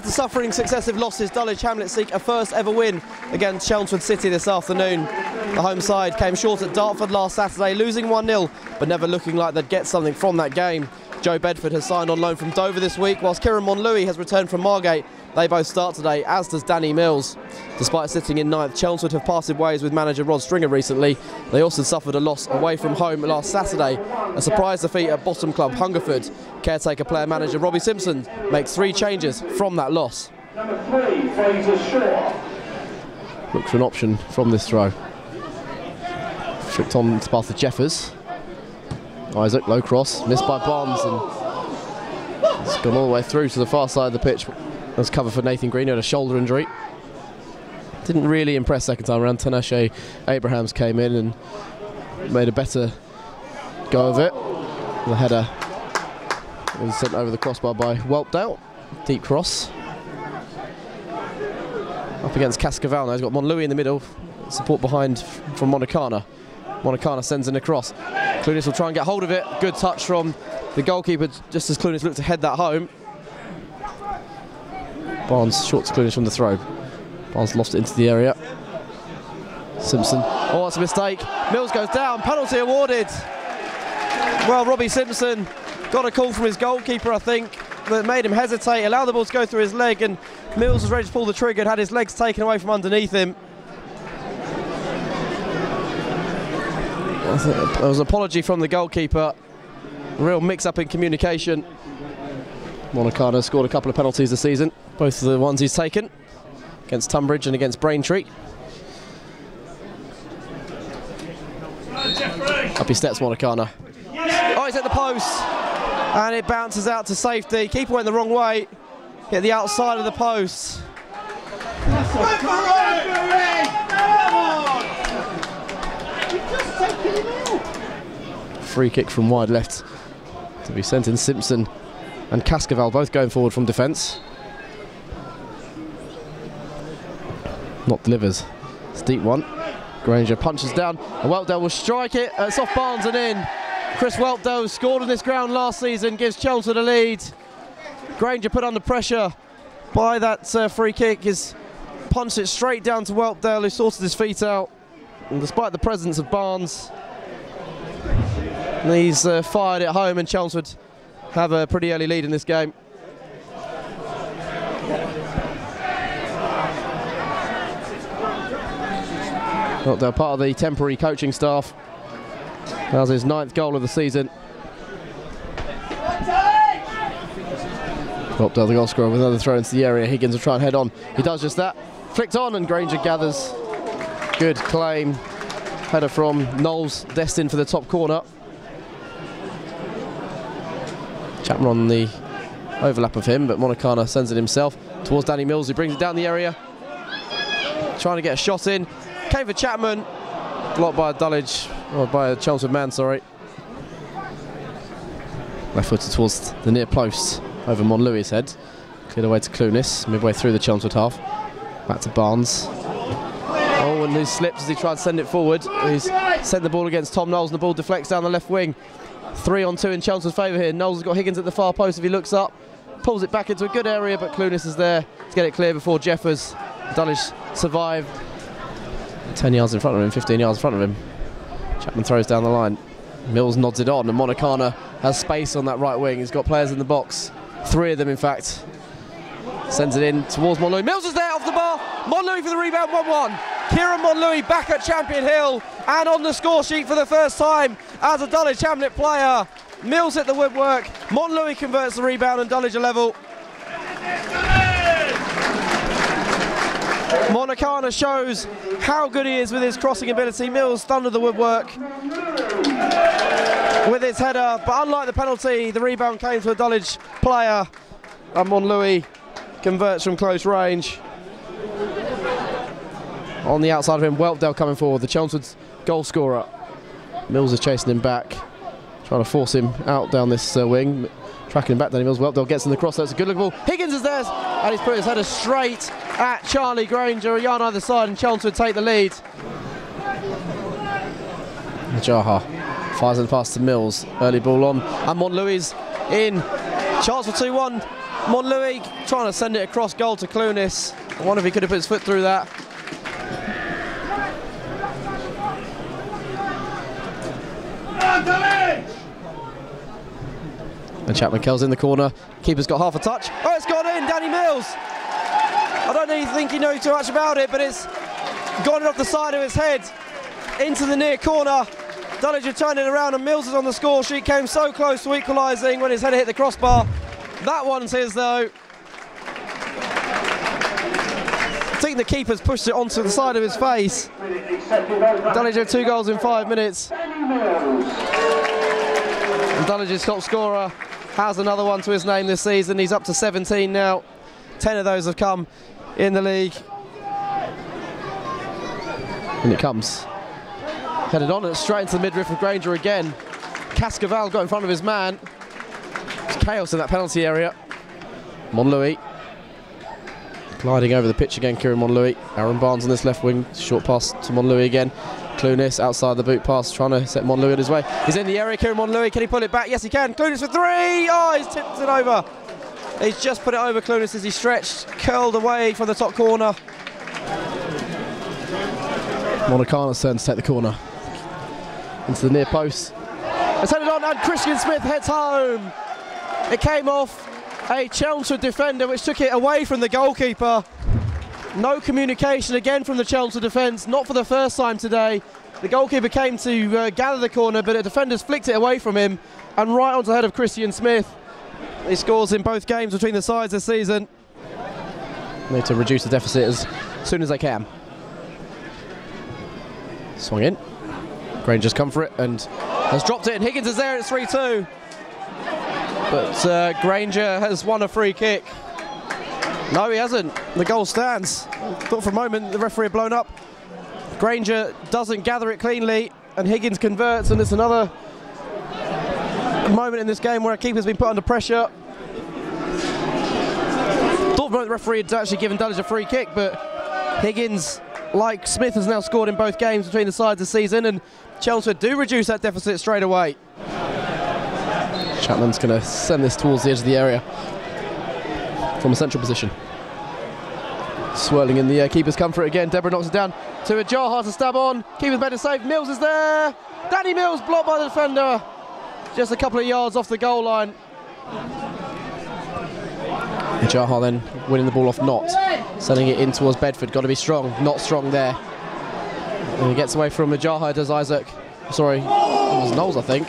After suffering successive losses, Dulwich Hamlet seek a first ever win against Chelmsford City this afternoon. The home side came short at Dartford last Saturday, losing 1-0, but never looking like they'd get something from that game. Joe Bedford has signed on loan from Dover this week, whilst Kieran Monlouis has returned from Margate. They both start today, as does Danny Mills. Despite sitting in ninth, Chelmsford have parted ways with manager Rod Stringer recently. They also suffered a loss away from home last Saturday, a surprise defeat at bottom club Hungerford. Caretaker player manager Robbie Simpson makes 3 changes from that loss. Number 3, Fraser Shaw. Looks for an option from this throw. Flicked on past the Jeffers. Isaac, low cross, missed by Barnes, and it's gone all the way through to the far side of the pitch. That was cover for Nathan Green, who had a shoulder injury. Didn't really impress second time around. Tinashe Abrahams came in and made a better go of it. The header was sent over the crossbar by Whelpdale. Deep cross. Up against Cascaval now. He's got Monlouis in the middle. Support behind from Monacana. Monacana sends in a cross. Clunis will try and get hold of it. Good touch from the goalkeeper just as Clunis looked to head that home. Barnes short to Clunis from the throw. Barnes lost it into the area. Simpson. Oh, that's a mistake. Mills goes down. Penalty awarded. Well, Robbie Simpson got a call from his goalkeeper, I think, that made him hesitate, allowed the ball to go through his leg, and Mills was ready to pull the trigger and had his legs taken away from underneath him. There was an apology from the goalkeeper. A real mix-up in communication. Monacana scored a couple of penalties this season, both of the ones he's taken, against Tunbridge and against Braintree. Up he steps, Monacana. Oh, he's at the post, and it bounces out to safety. Keeper went the wrong way, hit the outside of the post. Free kick from wide left to be sent in. Simpson and Cascaval both going forward from defence. Not delivers. It's a deep one. Granger punches down, and Whelpdale will strike it. It's off Barnes and in. Chris Whelpdale scored on this ground last season, gives Chelmsford a lead. Granger put under pressure by that free kick. He's punched it straight down to Whelpdale, who sorted his feet out. And despite the presence of Barnes, he's fired it home, and Chelmsford have a pretty early lead in this game. Whelpdale part of the temporary coaching staff. That was his 9th goal of the season. Whelpdale, the goal scorer, with another throw into the area. Higgins will try and head on. He does just that. Flicked on, and Granger gathers. Good claim. Header from Knowles, destined for the top corner. Chapman on the overlap of him, but Monacana sends it himself towards Danny Mills, who brings it down the area. Trying to get a shot in. Came for Chapman. Blocked by a Dulwich, or by a Chelmsford man, sorry. Left footed towards the near post over Monlouis' head. Cleared away to Clunis, midway through the Chelmsford half. Back to Barnes. Oh, and he slips as he tried to send it forward. He's sent the ball against Tom Knowles, and the ball deflects down the left wing. 3-on-2 in Chelmsford's favour here. Knowles has got Higgins at the far post if he looks up. Pulls it back into a good area, but Clunis is there to get it clear before Jeffers. Dulwich survive. 10 yards in front of him, 15 yards in front of him. Chapman throws down the line. Mills nods it on, and Monacana has space on that right wing. He's got players in the box. 3 of them, in fact. Sends it in towards Monlouis. Mills is there off the bar. Monlouis for the rebound, 1-1. Kieran Monlouis back at Champion Hill and on the score sheet for the first time as a Dulwich Hamlet player. Mills hit the woodwork. Monlouis converts the rebound, and Dulwich are level. Monacana shows how good he is with his crossing ability. Mills thundered the woodwork with his header, but unlike the penalty, the rebound came to a Dulwich player, and Monlouis converts from close range. On the outside of him, Whelpdale coming forward, the Chelmsford's goal scorer. Mills is chasing him back, trying to force him out down this wing. Tracking him back, Danny Mills. Whelpdale gets in the cross, that's a good looking ball. Higgins is there, and he's put his header straight at Charlie Granger. A yard either side, and Chelmsford take the lead. Jaha fires the pass to Mills. Early ball on, and Monlouis in. Chance for 2-1. Monlouis trying to send it across goal to Clunis. I wonder if he could have put his foot through that. And Chapman curls in the corner. Keeper's got half a touch. Oh, it's gone in, Danny Mills. I don't think he knows too much about it, but it's gone off the side of his head into the near corner. Dulwich are turning around and Mills is on the score sheet. Came so close to equalising when his head hit the crossbar. That one's his though. I think the keeper's pushed it onto the side of his face. Dulwich have 2 goals in 5 minutes. And Dulwich's top scorer has another one to his name this season. He's up to 17 now. 10 of those have come in the league. And it comes. Headed on and straight into the midriff of Granger again. Cascaval got in front of his man. It's chaos in that penalty area. Monlouis gliding over the pitch again, Kieran Monlouis. Aaron Barnes on this left wing, short pass to Monlouis again. Clunis outside the boot pass, trying to set Monlouis at his way. He's in the area, Kieran Monlouis, can he pull it back? Yes he can, Clunis for 3! Oh, he's tipped it over. He's just put it over Clunis as he stretched, curled away from the top corner. Monacana's turn to take the corner. Into the near post. It's headed on and Christian Smith heads home. It came off a Chelmsford defender which took it away from the goalkeeper. No communication again from the Chelmsford defence, not for the first time today. The goalkeeper came to gather the corner, but the defenders flicked it away from him and right onto the head of Christian Smith. He scores in both games between the sides this season. Need to reduce the deficit as soon as they can. Swung in. Granger's come for it and has dropped it, and Higgins is there. It's 3-2. But Granger has won a free kick. No, he hasn't. The goal stands. Thought for a moment the referee had blown up. Granger doesn't gather it cleanly, and Higgins converts, and it's another moment in this game where a keeper's been put under pressure. Thought for a moment the referee had actually given Dulwich a free kick, but Higgins, like Smith, has now scored in both games between the sides this season, and Chelmsford do reduce that deficit straight away. Chapman's going to send this towards the edge of the area from a central position. Swirling in the keeper's come for it again. Deborah knocks it down to a Jaha to stab on. Keeper's made a save. Mills is there. Danny Mills blocked by the defender. Just a couple of yards off the goal line. Jaha then winning the ball off Knott. Sending it in towards Bedford. Got to be strong. Not strong there. And he gets away from Jaha, does Isaac. Sorry, it was Knowles, I think.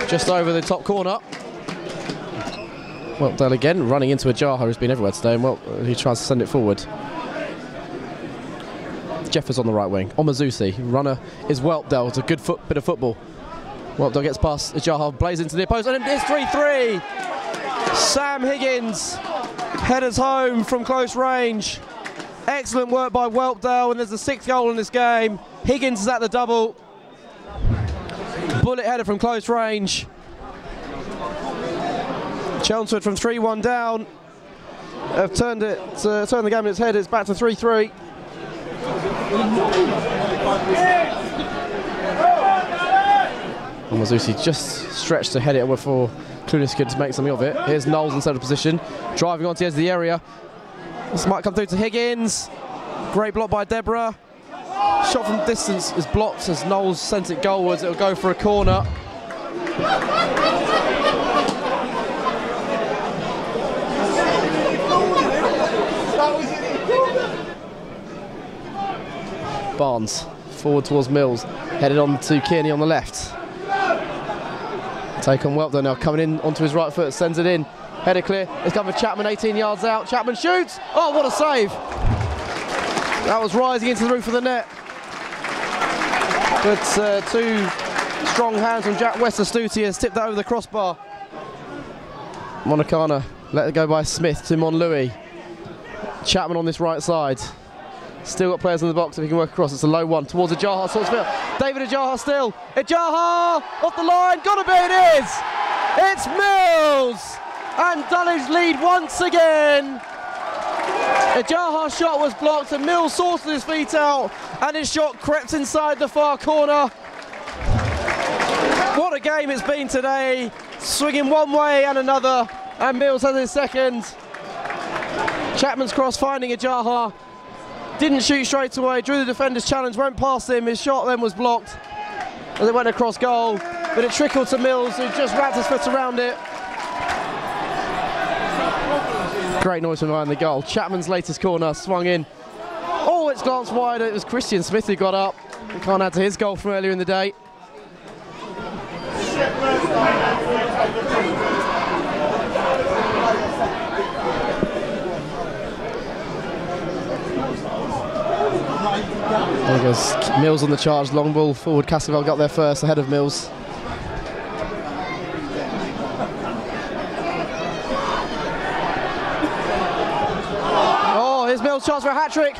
Just over the top corner. Whelpdale again, running into Jaha, who's been everywhere today, and he tries to send it forward. Jeffers on the right wing. Omazusi, runner is Whelpdale. It's a good bit of football. Whelpdale gets past Jaha, blaze into the post, and it's 3-3. Sam Higgins headers home from close range. Excellent work by Whelpdale, and there's the 6th goal in this game. Higgins is at the double. Bullet header from close range. Chelmsford from 3-1 down have turned the game in its head. It's back to 3-3. And Mazusi just stretched to head it before Clunis could make something of it. Here's Knowles in central position, driving onto the edge of the area. This might come through to Higgins. Great block by Deborah. Shot from distance is blocked as Knowles sent it goalwards. It'll go for a corner. Barnes forward towards Mills, headed on to Kearney on the left. Take on Whelpdale now, coming in onto his right foot, sends it in. Header clear. It's come for Chapman, 18 yards out. Chapman shoots. Oh, what a save! That was rising into the roof of the net. But 2 strong hands from Jack Wester-Stutey has tipped that over the crossbar. Monacana let it go by Smith to Monlouis. Chapman on this right side. Still got players in the box if he can work across. It's a low one towards Ajaha. David Ajaha still. Ajaha off the line. Gotta be, it is! It's Mills! And Dulwich lead once again. Ajaha's shot was blocked and Mills sorted his feet out and his shot crept inside the far corner. What a game it's been today. Swinging one way and another. And Mills has his second. Chapman's cross finding Ajaha. Didn't shoot straight away, drew the defender's challenge, went past him. His shot then was blocked as it went across goal. But it trickled to Mills, who just wrapped his foot around it. Great noise from behind the goal. Chapman's latest corner swung in. Oh, it's glanced wide. It was Christian Smith who got up. We can't add to his goal from earlier in the day. There goes Mills on the charge, long ball forward. Cascavel got there first, ahead of Mills. Oh, here's Mills' chance for a hat-trick.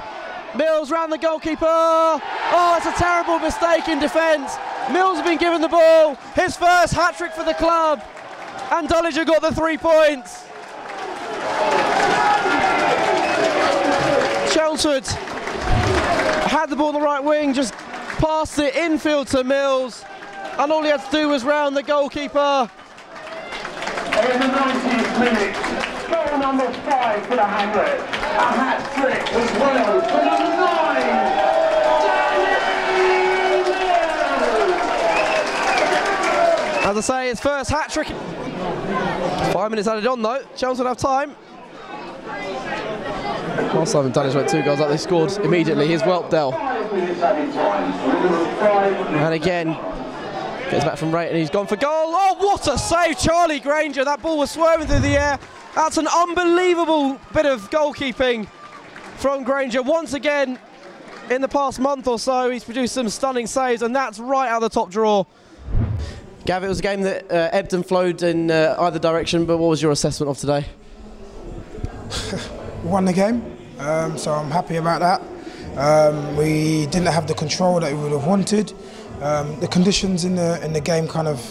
Mills round the goalkeeper. Oh, it's a terrible mistake in defence. Mills has been given the ball. His first hat-trick for the club. And Dulwich have got the 3 points. Chelmsford had the ball on the right wing, just passed it infield to Mills, and all he had to do was round the goalkeeper. In the 90th minute, goal number 5 for the Hamlet. A hat-trick as well for number 9. As I say, his first hat-trick. 5 minutes added on though. Chelmsford have time. Last time Dulwich went 2 goals up, they scored immediately. Here's Whelpdale. And again, gets back from Ray and he's gone for goal. Oh, what a save, Charlie Granger. That ball was swerving through the air. That's an unbelievable bit of goalkeeping from Granger. Once again, in the past month or so, he's produced some stunning saves, and that's right out of the top drawer. Gav, it was a game that ebbed and flowed in either direction, but what was your assessment of today? We won the game, so I'm happy about that. We didn't have the control that we would have wanted. The conditions in the game kind of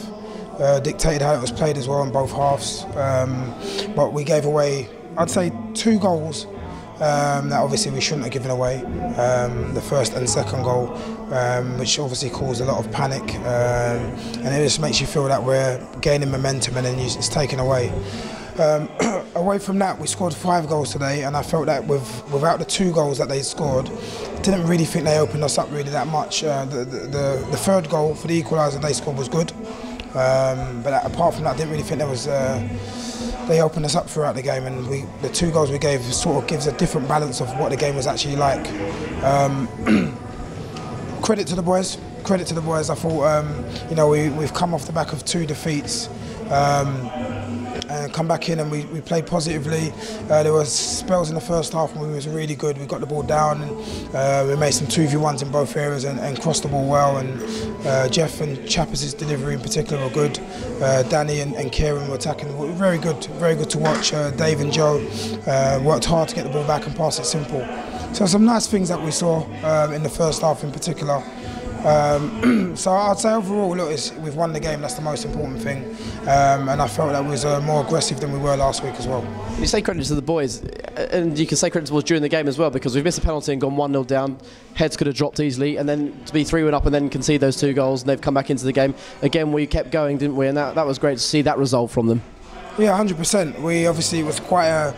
dictated how it was played as well in both halves. But we gave away, I'd say, 2 goals that obviously we shouldn't have given away. The first and second goal, which obviously caused a lot of panic, and it just makes you feel that we're gaining momentum and then it's taken away. Away from that, we scored 5 goals today, and I felt that without the 2 goals that they scored, didn't really think they opened us up really that much. The third goal for the equaliser they scored was good, but apart from that, I didn't really think there was. They opened us up throughout the game, and the 2 goals we gave sort of gives a different balance of what the game was actually like. Credit to the boys. Credit to the boys. I thought, we've come off the back of 2 defeats. And come back in and we played positively. There was spells in the first half when we was really good. We got the ball down and we made some 2v1s in both areas and crossed the ball well. And Jeff and Chappers' delivery in particular were good. Danny and Kieran were attacking. Very good to watch. Dave and Joe worked hard to get the ball back and pass it simple. So some nice things that we saw in the first half in particular. So I'd say overall, look, we've won the game. That's the most important thing, and I felt that was more aggressive than we were last week as well. You say credit to the boys, and you can say credit to us during the game as well, because we've missed a penalty and gone 1-0 down. Heads could have dropped easily, and then to be 3-1 up and then concede those 2 goals, and they've come back into the game. Again, we kept going, didn't we? And that was great to see that result from them. Yeah, 100%. We obviously, it was quite a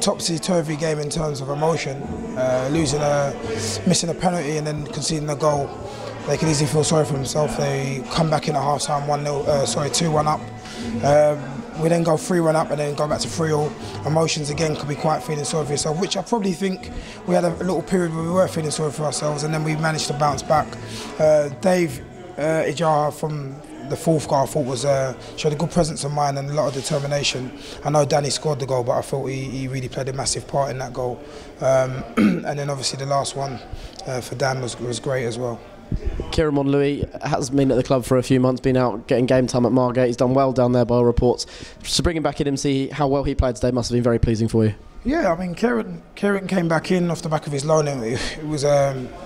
topsy-turvy game in terms of emotion. Missing a penalty and then conceding a goal. They can easily feel sorry for themselves. They come back in at half-time 2-1 up. We then go 3-1 up and then go back to 3-3. Emotions again could be quite feeling sorry for yourself, which I probably think we had a little period where we were feeling sorry for ourselves, and then we managed to bounce back. Dave Ijara from the 4th goal I thought showed a good presence of mind and a lot of determination. I know Danny scored the goal, but I thought he really played a massive part in that goal. And then obviously the last one for Dan was great as well. Kieran Monlouis has been at the club for a few months, been out getting game time at Margate. He's done well down there by all reports. To bring him back in and see how well he played today must have been very pleasing for you. Yeah, I mean, Kieran came back in off the back of his loan. It was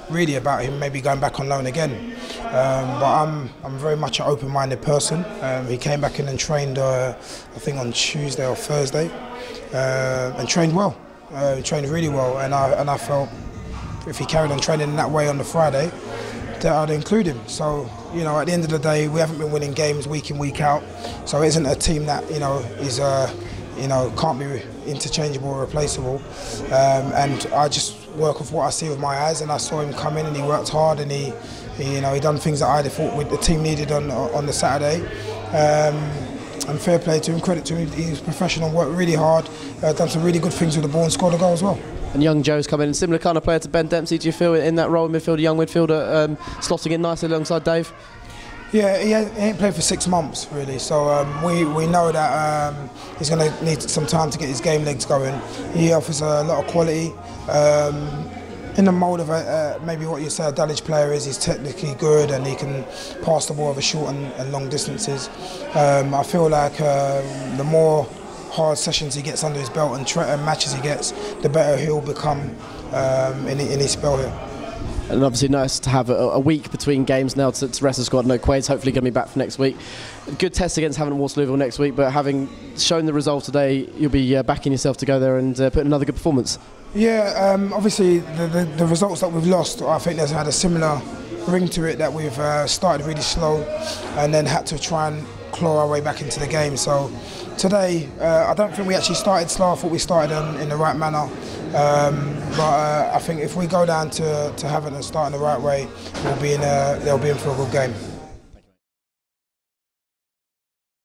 really about him maybe going back on loan again. But I'm very much an open-minded person. He came back in and trained, I think on Tuesday or Thursday, and trained well. He trained really well, and I felt if he carried on training in that way on the Friday, that I'd include him. So, at the end of the day, we haven't been winning games week in, week out. So it isn't a team that, is you know, can't be interchangeable or replaceable. And I just work with what I see with my eyes, and I saw him come in and he worked hard, and he done things that I thought the team needed on the Saturday. And fair play to him, credit to him, he was professional, worked really hard, done some really good things with the ball and scored a goal as well. And young Joe's come in, similar kind of player to Ben Dempsey. Do you feel in that role in midfield, a young midfielder, slotting in nicely alongside Dave? Yeah, he ain't played for 6 months really, so we know that he's going to need some time to get his game legs going. He offers a lot of quality. In the mould of maybe what you say a Dulwich player is, he's technically good and he can pass the ball over short and long distances. I feel like the more hard sessions he gets under his belt and matches he gets, the better he'll become in his spell here. And obviously nice to have a week between games now to rest the squad. No Quaid's hopefully going to be back for next week. Good test against Havant and Waterlooville next week, but having shown the resolve today, you'll be backing yourself to go there and put in another good performance. Yeah, obviously the results that we've lost, I think there's had a similar ring to it, that we've started really slow and then had to try and claw our way back into the game. So today, I don't think we actually started slow. I thought we started in the right manner. But I think if we go down to Havant and start in the right way, they'll be in for a good game.